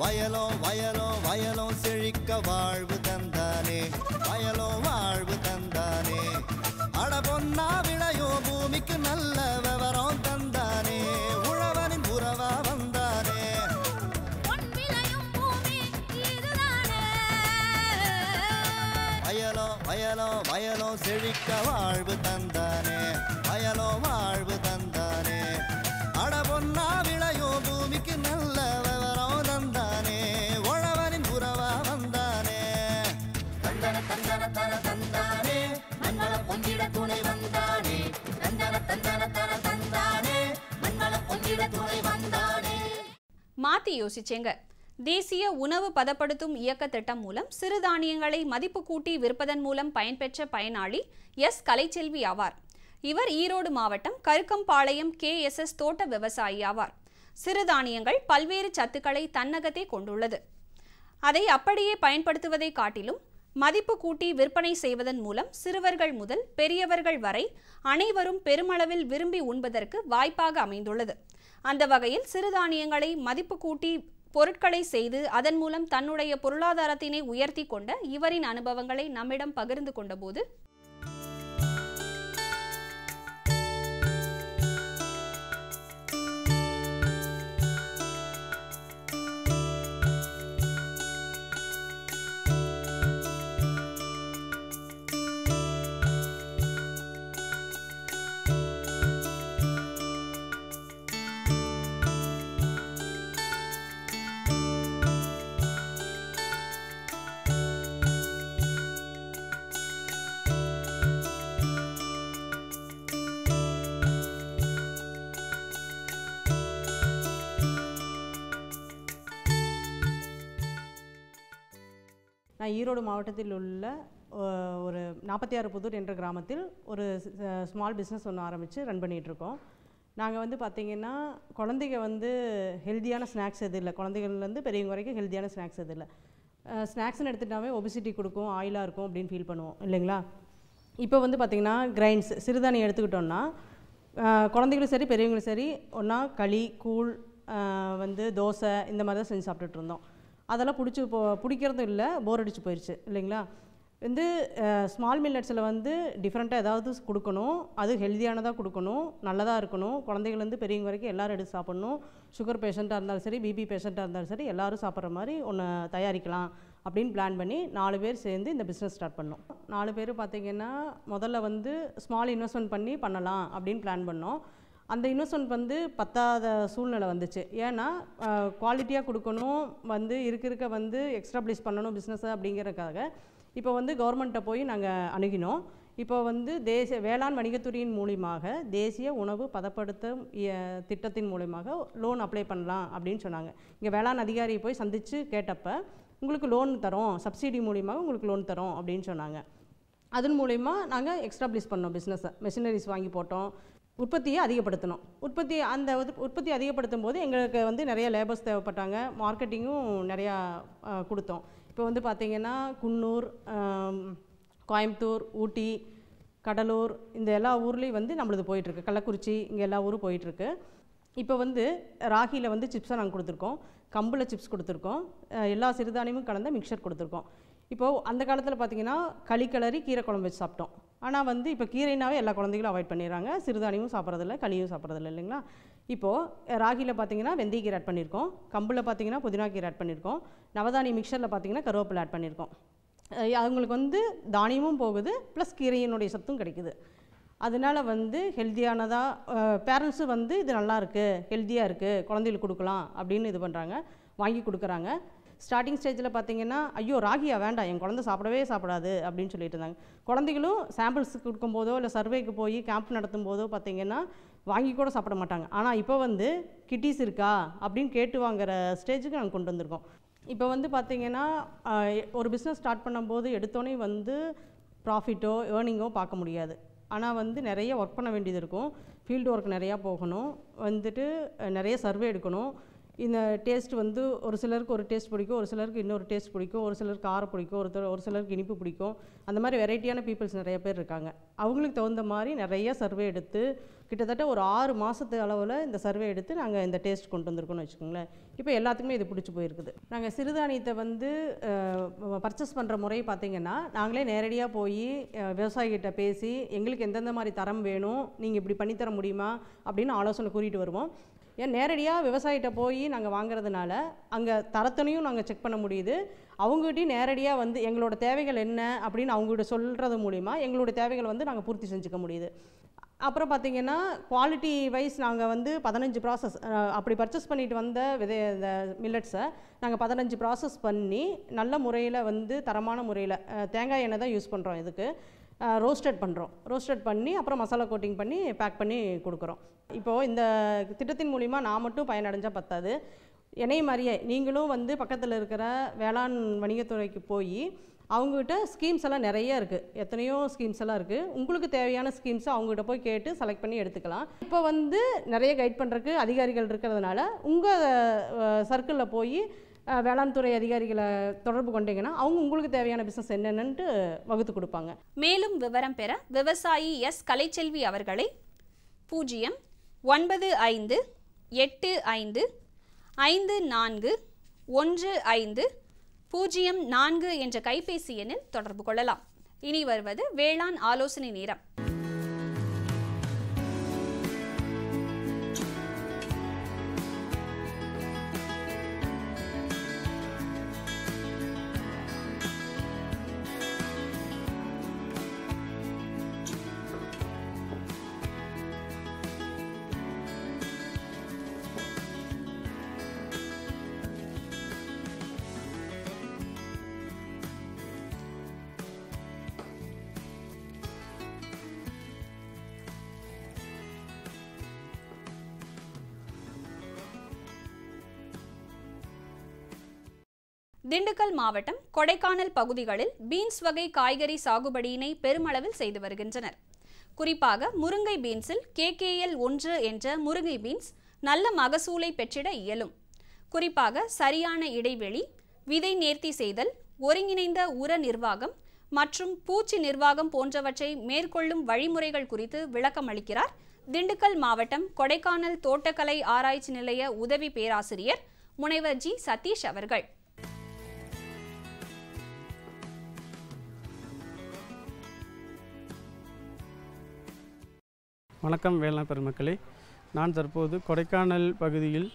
வயலோ வயலோ வயலோ செழிக்க வாழ்வு தந்தானே வயலோ வாழ்வு தந்தானே அட பொன்னா விளையோ பூமிக்கு நல்ல விவரம் தந்தானே உழவனின் உறவா வந்தானே வயலோ வயலோ வயலோ செழிக்க வாழ்வு தந்தானே வயலோ வாழ்வு தந்தானே அட பொன்னா விளையோ பூமிக்கு நல்ல விவரம் தந்தானே உழவனின் உறவா வந்தானே தந்தன தந்தன தன தந்தானே மண்வள பொங்கிட துணை வந்தானே தந்தன தந்தன தன தந்தானே மண்வள பொங்கிட துணை வந்தானே. மாத்தி யோசிச்சேங்க. தேசிய உணவு பதப்படுத்தும் இயக்க திட்டம் மூலம் சிறுதானியங்களை மதிப்பு கூட்டி விற்பதன் மூலம் பயன்பெற்ற பயனாளி எஸ் கலைச்செல்வி ஆவார். இவர் ஈரோடு மாவட்டம் கருக்கம்பாளையம் KSS தோட்ட விவசாயி ஆவார். சிறுதானியங்கள் பல்வேறு சத்துக்களை தன்னகத்தே கொண்டுள்ளது. அதை அப்படியே பயன்படுத்துவதை காட்டிலும் மதிப்பு கூட்டி விற்பனை செய்வதன் மூலம் சிறுவர்கள் முதல் பெரியவர்கள் வரை அனைவரும் பெருமளவில் விரும்பி உண்பதற்கு வாய்ப்பாக அமைந்துள்ளது. அந்த வகையில் சிறுதானியங்களை மதிப்பு கூட்டி பொருட்களை செய்து அதன் மூலம் தன்னுடைய பொருளாதாரத்தினை உயர்த்தி கொண்ட இவரின் அனுபவங்களை நம்மிடம் பகிர்ந்து கொண்டபோது நான் ஈரோடு மாவட்டத்தில் உள்ள ஒரு 46 புதூர் என்ற கிராமத்தில் ஒரு ஸ்மால் பிஸ்னஸ் ஒன்று ஆரம்பித்து ரன் பண்ணிகிட்ருக்கோம். நாங்கள் வந்து பார்த்திங்கன்னா குழந்தைங்க வந்து ஹெல்த்தியான ஸ்நாக்ஸ் எது இல்லை, குழந்தைகள்லேருந்து பெரியவங்க வரைக்கும் ஹெல்த்தியான ஸ்நாக்ஸ் எது இல்லை. ஸ்நாக்ஸ்ன்னு எடுத்துட்டாவே ஒபிசிட்டி கொடுக்கும், ஆயிலாக இருக்கும் அப்படின்னு ஃபீல் பண்ணுவோம் இல்லைங்களா. இப்போ வந்து பார்த்திங்கன்னா கிரைன்ஸ் சிறுதானியம் எடுத்துக்கிட்டோன்னா குழந்தைங்களும் சரி பெரியவங்களும் சரி ஒன்றா களி கூழ் வந்து தோசை இந்த மாதிரி தான் செஞ்சு சாப்பிட்டுட்டு இருந்தோம். அதெல்லாம் பிடிக்கிறதும் இல்லை, போர் அடிச்சு போயிடுச்சு இல்லைங்களா. வந்து ஸ்மால் மில்லட்ஸில் வந்து டிஃப்ரெண்ட்டாக ஏதாவது கொடுக்கணும், அது ஹெல்த்தியானதாக கொடுக்கணும், நல்லதாக இருக்கணும், குழந்தைங்கள்லேருந்து பெரியவங்க வரைக்கும் எல்லோரும் எடுத்து சாப்பிட்ணும். சுகர் பேஷண்ட்டாக இருந்தாலும் சரி பிபி பேஷண்ட்டாக இருந்தாலும் சரி எல்லோரும் சாப்பிட்ற மாதிரி ஒன்று தயாரிக்கலாம் அப்படின்னு பிளான் பண்ணி 4 பேர் சேர்ந்து இந்த பிஸ்னஸ் ஸ்டார்ட் பண்ணோம். 4 பேர் பார்த்திங்கன்னா முதல்ல வந்து ஸ்மால் இன்வெஸ்ட்மெண்ட் பண்ணி பண்ணலாம் அப்படின்னு பிளான் பண்ணோம். அந்த இன்வெஸ்ட்மெண்ட் வந்து பத்தாத சூழ்நிலை வந்துச்சு. ஏன்னா குவாலிட்டியாக கொடுக்கணும், வந்து இருக்க வந்து எக்ஸ்டாப்ளிஷ் பண்ணணும் பிஸ்னஸை அப்படிங்கிறதுக்காக இப்போ வந்து கவர்மெண்ட்டை போய் நாங்கள் அணுகினோம். இப்போ வந்து தேசிய வேளாண் வணிகத்துறையின் மூலியமாக தேசிய உணவு பதப்படுத்தும் திட்டத்தின் மூலியமாக லோன் அப்ளை பண்ணலாம் அப்படின்னு சொன்னாங்க. இங்கே வேளாண் அதிகாரியை போய் சந்தித்து கேட்டப்போ உங்களுக்கு லோன் தரோம், சப்சிடி மூலியமாக உங்களுக்கு லோன் தரோம் அப்படின்னு சொன்னாங்க. அதன் மூலிமா நாங்கள் எக்ஸ்டாப்ளிஷ் பண்ணோம் பிஸ்னஸை. மெஷினரிஸ் வாங்கி போட்டோம், உற்பத்தியை அதிகப்படுத்தணும். உற்பத்தி அதிகப்படுத்தும் போது எங்களுக்கு வந்து நிறைய லேபர்ஸ் தேவைப்பட்டாங்க, மார்க்கெட்டிங்கும் நிறையா கொடுத்தோம். இப்போ வந்து பார்த்திங்கன்னா குன்னூர், கோயம்புத்தூர், ஊட்டி, கடலூர் இந்த எல்லா ஊர்லேயும் வந்து நம்மளது போயிட்டுருக்கு, கள்ளக்குறிச்சி இங்கே எல்லா ஊரும் போயிட்டுருக்கு. இப்போ வந்து ராகியில் வந்து சிப்ஸை நாங்கள் கொடுத்துருக்கோம், கம்பில் சிப்ஸ் கொடுத்துருக்கோம், எல்லா சிறுதானியமும் கலந்த மிக்சர் கொடுத்துருக்கோம். இப்போது அந்த காலத்தில் பார்த்திங்கன்னா களி கிளறி கீரை குழம்பு வச்சு சாப்பிட்டோம். ஆனால் வந்து இப்போ கீரைனாவே எல்லா குழந்தைகளும் அவாய்ட் பண்ணிடுறாங்க, சிறுதானியமும் சாப்பிட்றதில்ல, களியும் சாப்பிட்றதில்ல இல்லைங்களா. இப்போது ராகியில் பார்த்திங்கன்னா வெந்தய கீரை ஆட் பண்ணியிருக்கோம், கம்பில் பார்த்திங்கன்னா புதினா கீரை ஆட் பண்ணியிருக்கோம், நவதானிய மிக்சரில் பார்த்திங்கன்னா கருவேப்பிலை ஆட் பண்ணியிருக்கோம். அவங்களுக்கு வந்து தானியமும் போகுது ப்ளஸ் கீரையினுடைய சத்தும் கிடைக்குது. அதனால் வந்து ஹெல்த்தியானதாக பேரண்ட்ஸும் வந்து இது நல்லா இருக்குது, ஹெல்த்தியாக இருக்குது, குழந்தைகளுக்கு கொடுக்கலாம் அப்படின்னு இது பண்ணுறாங்க, வாங்கி கொடுக்குறாங்க. ஸ்டார்டிங் ஸ்டேஜில் பார்த்திங்கன்னா ஐயோ ராகியா வேண்டாம், என் குழந்தை சாப்பிடாது அப்படின்னு சொல்லிட்டு இருந்தாங்க. குழந்தைகளும் சாம்பிள்ஸ் கொடுக்கும்போதோ இல்லை சர்வேக்கு போய் கேம்ப் நடத்தும் போதோ பார்த்திங்கன்னா வாங்கி கூட சாப்பிட மாட்டாங்க. ஆனால் இப்போ வந்து கிட்டீஸ் இருக்கா அப்படின்னு கேட்டு வாங்குகிற ஸ்டேஜுக்கு நாங்கள் கொண்டு வந்திருக்கோம். இப்போ வந்து பார்த்திங்கன்னா ஒரு பிஸ்னஸ் ஸ்டார்ட் பண்ணும்போது எடுத்தோன்னே வந்து ப்ராஃபிட்டோ ஏர்னிங்கோ பார்க்க முடியாது. ஆனால் வந்து நிறைய ஒர்க் பண்ண வேண்டியது இருக்கும், ஃபீல்டு ஒர்க் நிறையா போகணும், வந்துட்டு நிறைய சர்வே எடுக்கணும். இந்த டேஸ்ட் வந்து ஒரு சிலருக்கு ஒரு டேஸ்ட் பிடிக்கும், ஒரு சிலருக்கு இன்னொரு டேஸ்ட் பிடிக்கும், ஒரு சிலருக்கு காரம் பிடிக்கும், ஒரு சிலருக்கு இனிப்பு பிடிக்கும். அந்த மாதிரி வெரைட்டியான பீப்புள்ஸ் நிறைய பேர் இருக்காங்க. அவங்களுக்கு தகுந்த மாதிரி நிறைய சர்வே எடுத்து கிட்டத்தட்ட ஒரு 6 மாதத்து அளவில் இந்த சர்வே எடுத்து நாங்கள் இந்த டேஸ்ட் கொண்டு வந்திருக்கோம்னு வச்சுக்கோங்களேன். இப்போ எல்லாத்துக்குமே இது பிடிச்சி போயிருக்குது. நாங்கள் சிறுதானியத்தை வந்து பர்ச்சேஸ் பண்ணுற முறை பார்த்திங்கன்னா, நாங்களே நேரடியாக போய் விவசாயிகிட்ட பேசி எங்களுக்கு எந்தெந்த மாதிரி தரம் வேணும், நீங்கள் இப்படி பண்ணித்தர முடியுமா அப்படின்னு ஆலோசனை கூறிட்டு வருவோம். ஏன் நேரடியாக விவசாயிகிட்ட போய் நாங்கள் வாங்குறதுனால அங்கே தரத்தனையும் நாங்கள் செக் பண்ண முடியுது. அவங்ககிட்டையும் நேரடியாக வந்து எங்களோட தேவைகள் என்ன அப்படின்னு அவங்ககிட்ட சொல்கிறது மூலிமா எங்களோட தேவைகள் வந்து நாங்கள் பூர்த்தி செஞ்சுக்க முடியுது. அப்புறம் பார்த்திங்கன்னா குவாலிட்டி வைஸ் நாங்கள் வந்து 15 ப்ராசஸ் அப்படி பர்ச்சேஸ் பண்ணிட்டு வந்த இந்த மில்லட்ஸை நாங்கள் 15 ப்ராசஸ் பண்ணி நல்ல முறையில் வந்து தரமான முறையில் தேங்காய் எண்ணெய் தான் யூஸ் பண்ணுறோம். இதுக்கு ரோஸ்டட் பண்ணி அப்புறம் மசாலா கோட்டிங் பண்ணி பேக் பண்ணி கொடுக்குறோம். இப்போது இந்த திட்டத்தின் மூலிமா நான் மட்டும் பயனடைஞ்சால் பத்தாது, என்னைய மாதிரியே நீங்களும் வந்து பக்கத்தில் இருக்கிற வேளாண் வணிகத்துறைக்கு போய் அவங்ககிட்ட ஸ்கீம்ஸ் எல்லாம் நிறைய இருக்குது, எத்தனையோ ஸ்கீம்ஸ் எல்லாம் இருக்குது. உங்களுக்கு தேவையான ஸ்கீம்ஸை அவங்ககிட்ட போய் கேட்டு செலக்ட் பண்ணி எடுத்துக்கலாம். இப்போ வந்து நிறைய கைட் பண்ணுறதுக்கு அதிகாரிகள் இருக்கிறதுனால உங்கள் சர்க்கிளில் போய் வேளாண் துறை அதிகாரிகளை தொடர்பு கொண்டீங்கன்னா அவங்க உங்களுக்கு தேவையான பிஸ்னஸ் என்னென்னு வகுத்து கொடுப்பாங்க. மேலும் விவரம் பெற விவசாயி எஸ் கலைச்செல்வி அவர்களை 095854514 என்ற கைபேசி எண்ணில் தொடர்பு கொள்ளலாம். இனி வருவது வேளாண் ஆலோசனை நேரம். திண்டுக்கல் மாவட்டம் கொடைக்கானல் பகுதிகளில் பீன்ஸ் வகை காய்கறி சாகுபடியினை பெருமளவில் செய்து வருகின்றனர். குறிப்பாக முருங்கை பீன்ஸில் KKL 1 என்ற முருங்கை பீன்ஸ் நல்ல மகசூலை பெற்றிட இயலும். குறிப்பாக சரியான இடைவெளி, விதை நேர்த்தி செய்தல், ஒருங்கிணைந்த உர நிர்வாகம் மற்றும் பூச்சி நிர்வாகம் போன்றவற்றை மேற்கொள்ளும் வழிமுறைகள் குறித்து விளக்கம் அளிக்கிறார் திண்டுக்கல் மாவட்டம் கொடைக்கானல் தோட்டக்கலை ஆராய்ச்சி நிலைய உதவி பேராசிரியர் முனைவர் G. சதீஷ் அவர்கள். வணக்கம் வேளாண் பெருமக்களே, நான் தற்போது கொடைக்கானல் பகுதியில்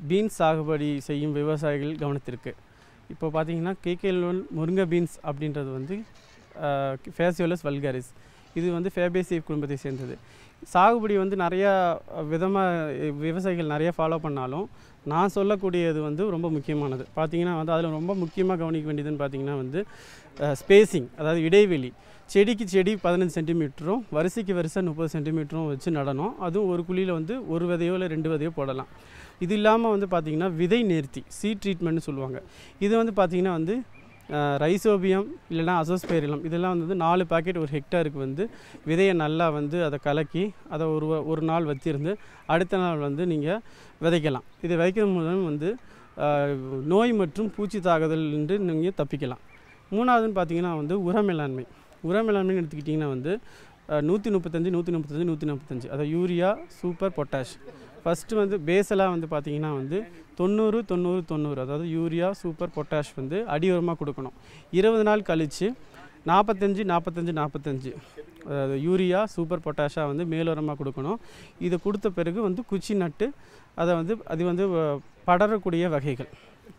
பீன்ஸ் சாகுபடி செய்யும் விவசாயிகள் கவனத்திற்கு. இப்போ பார்த்தீங்கன்னா KKL 1 முருங்கை பீன்ஸ் அப்படின்றது வந்து ஃபேசியோலஸ் வல்காரிஸ், இது வந்து ஃபேபேசியி குடும்பத்தை சேர்ந்தது. சாகுபடி வந்து நிறையா விதமாக விவசாயிகள் நிறைய ஃபாலோ பண்ணாலும் நான் சொல்லக்கூடியது வந்து ரொம்ப முக்கியமானது. பார்த்திங்கன்னா வந்து அதில் ரொம்ப முக்கியமாக கவனிக்க வேண்டியதுன்னு பார்த்திங்கன்னா வந்து ஸ்பேசிங், அதாவது இடைவெளி. செடிக்கு செடி 15 சென்டிமீட்டரும் வரிசைக்கு வரிசை 30 சென்டிமீட்டரும் வச்சு நடணும். அதுவும் ஒரு குழியில் வந்து ஒரு விதையோ இல்லை 2 விதையோ போடலாம். இது இல்லாமல் வந்து பார்த்திங்கன்னா விதை நேர்த்தி, சீட் ட்ரீட்மெண்ட்னு சொல்லுவாங்க. இது வந்து பார்த்திங்கன்னா வந்து ரைசோபியம் இல்லைனா அசோஸ்பேரிலம் இதெல்லாம் வந்து 4 பாக்கெட் ஒரு ஹெக்டாருக்கு வந்து விதையை நல்லா வந்து அதை கலக்கி அதை ஒரு நாள் வச்சிருந்து அடுத்த நாள் வந்து நீங்கள் விதைக்கலாம். இதை விதைக்கிறது மூலம் வந்து நோய் மற்றும் பூச்சி தாக்குதல் என்று நீங்கள் தப்பிக்கலாம். மூணாவதுன்னு பார்த்திங்கன்னா வந்து உர மேலாண்மைன்னு எடுத்துக்கிட்டிங்கன்னா வந்து 135 135 145 அதாவது யூரியா, சூப்பர், பொட்டாஷ். ஃபஸ்ட்டு வந்து பேஸெல்லாம் வந்து பார்த்திங்கன்னா வந்து 90 90 90 அதாவது யூரியா, சூப்பர், பொட்டாஷ் வந்து அடி உரமாக கொடுக்கணும். 20 நாள் கழித்து 45 45 45 அதாவது யூரியா, சூப்பர், பொட்டாஷாக வந்து மேலுரமாக கொடுக்கணும். இதை கொடுத்த பிறகு வந்து குச்சி நட்டு அதை வந்து அது வந்து படரக்கூடிய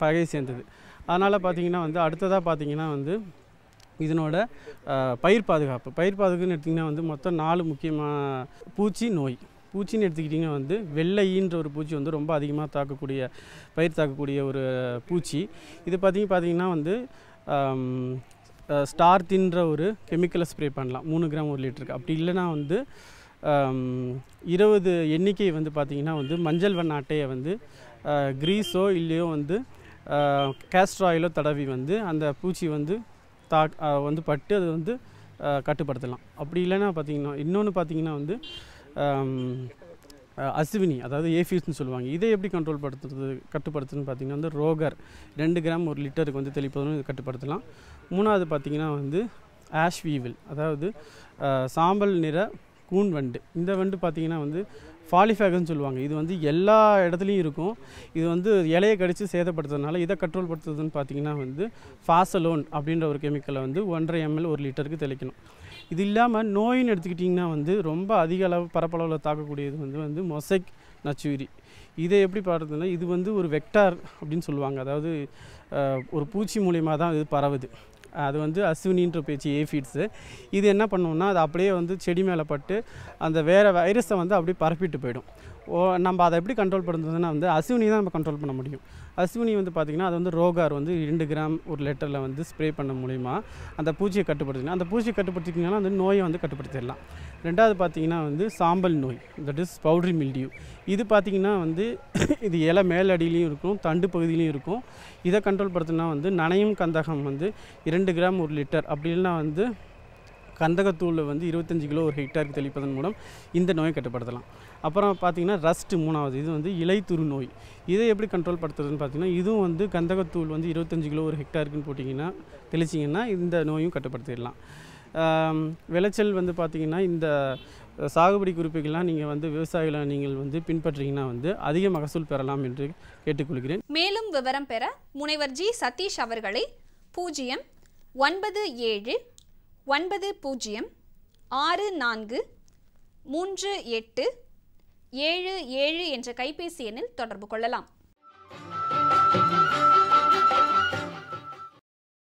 வகை சேர்ந்தது. அதனால் பார்த்திங்கன்னா வந்து அடுத்ததாக பார்த்திங்கன்னா வந்து இதனோட பயிர் பாதுகாப்புன்னு எடுத்திங்கன்னா வந்து மொத்தம் 4 முக்கியமான பூச்சின்னு எடுத்துக்கிட்டிங்கன்னா வந்து வெள்ளையின்ற ஒரு பூச்சி வந்து ரொம்ப அதிகமாக தாக்கக்கூடிய ஒரு பூச்சி. இது பார்த்திங்கன்னா வந்து ஸ்டார்த்தின்ற ஒரு கெமிக்கலை ஸ்ப்ரே பண்ணலாம் 3 கிராம் 1 லிட்டருக்கு. அப்படி இல்லைனா வந்து 20 எண்ணிக்கை வந்து பார்த்திங்கன்னா வந்து மஞ்சள் வண்ண அட்டையை வந்து கிரீஸோ இல்லையோ வந்து கேஸ்டர் ஆயிலோ தடவி வந்து அந்த பூச்சி வந்து வந்து பட்டு அது வந்து கட்டுப்படுத்தலாம். அப்படி இல்லைன்னா பார்த்திங்கன்னா இன்னொன்று பார்த்திங்கன்னா வந்து அஸ்வினி அதாவது ஏஃபிட்ஸ்னு சொல்லுவாங்க. இதை எப்படி கட்டுப்படுத்துறதுன்னு பார்த்தீங்கன்னா வந்து ரோகர் 2 கிராம் 1 லிட்டருக்கு வந்து தெளிப்பதும் இது கட்டுப்படுத்தலாம். 3வது பார்த்தீங்கன்னா வந்து ஆஷ் வீவில் அதாவது சாம்பல் நிற கூன் வண்டு. இந்த வண்டு பார்த்திங்கன்னா வந்து ஃபாலிஃபேகர்னு சொல்லுவாங்க. இது வந்து எல்லா இடத்துலையும் இருக்கும். இது வந்து இலையை கடித்து சேதப்படுத்துறதுனால இதை கண்ட்ரோல் படுத்துறதுன்னு பார்த்திங்கன்னா வந்து ஃபாசலோன் அப்படின்ற ஒரு கெமிக்கலை வந்து 1.5 ml 1 லிட்டருக்கு தெளிக்கணும். இது இல்லாமல் நோயின்னு எடுத்துக்கிட்டிங்கன்னா வந்து ரொம்ப அதிக அளவு பரப்பளவில் தாக்கக்கூடியது வந்து மொசைக் நச்சுயிரி. இதை எப்படி பாடுறதுன்னா இது வந்து ஒரு வெக்டார் அப்படின்னு சொல்லுவாங்க. அதாவது ஒரு பூச்சி மூலியமாக தான் இது பரவுது. அது வந்து அஸ்வினின்ற பேச்சு ஏஃபிட்ஸு. இது என்ன பண்ணுவோம்னா அது அப்படியே வந்து செடி மேலே பட்டு அந்த வேறு வைரஸை வந்து அப்படியே பரப்பிட்டு போயிடும். நம்ம அதை எப்படி கண்ட்ரோல் பண்ணுறதுன்னா வந்து அஸ்வினி தான் நம்ம கண்ட்ரோல் பண்ண முடியும். அஸ்வினி வந்து பார்த்திங்கன்னா அது வந்து ரோகார் வந்து 2 கிராம் 1 லிட்டரில் வந்து ஸ்ப்ரே பண்ண மூலிமா அந்த பூச்சியை கட்டுப்படுத்தினா அந்த பூச்சியை கட்டுப்படுத்திங்கன்னா அந்த நோயை வந்து கட்டுப்படுத்திடலாம். 2வது பார்த்திங்கன்னா வந்து சாம்பல் நோய், தட் இஸ் பவுட்ரி மில்டியூ. இது பார்த்திங்கன்னா வந்து இது இலை மேலடியிலையும் இருக்கும், தண்டு பகுதியிலையும் இருக்கும். இதை கண்ட்ரோல் படுத்தினா வந்து நனையும் கந்தகம் வந்து 2 கிராம் 1 லிட்டர் அப்படி இல்லைனா வந்து கந்தகத்தூளில் வந்து 25 கிலோ ஒரு ஹெக்டாருக்கு தெளிப்பதன் மூலம் இந்த நோயை கட்டுப்படுத்தலாம். அப்புறம் பார்த்திங்கன்னா ரஸ்ட்டு 3வது, இது வந்து இலைத்துரு நோய். இதை எப்படி கண்ட்ரோல் படுத்துறதுன்னு பார்த்திங்கன்னா இதுவும் வந்து கந்தகத்தூள் வந்து 25 கிலோ ஒரு ஹெக்டாருக்குன்னு போட்டிங்கன்னா தெளிச்சிங்கன்னா இந்த நோயும் கட்டுப்படுத்திடலாம். விளைச்சல் வந்து பார்த்திங்கன்னா இந்த சாகுபடி குறிப்புகள்லாம் நீங்கள் வந்து விவசாயிகளை நீங்கள் வந்து பின்பற்றிங்கன்னா வந்து அதிக மகசூல் பெறலாம் என்று கேட்டுக்கொள்கிறேன். மேலும் விவரம் பெற முனைவர் ஜி சதீஷ் அவர்களை 097-90-64-38-77 என்ற கைபேசி எண்ணில் தொடர்பு கொள்ளலாம்.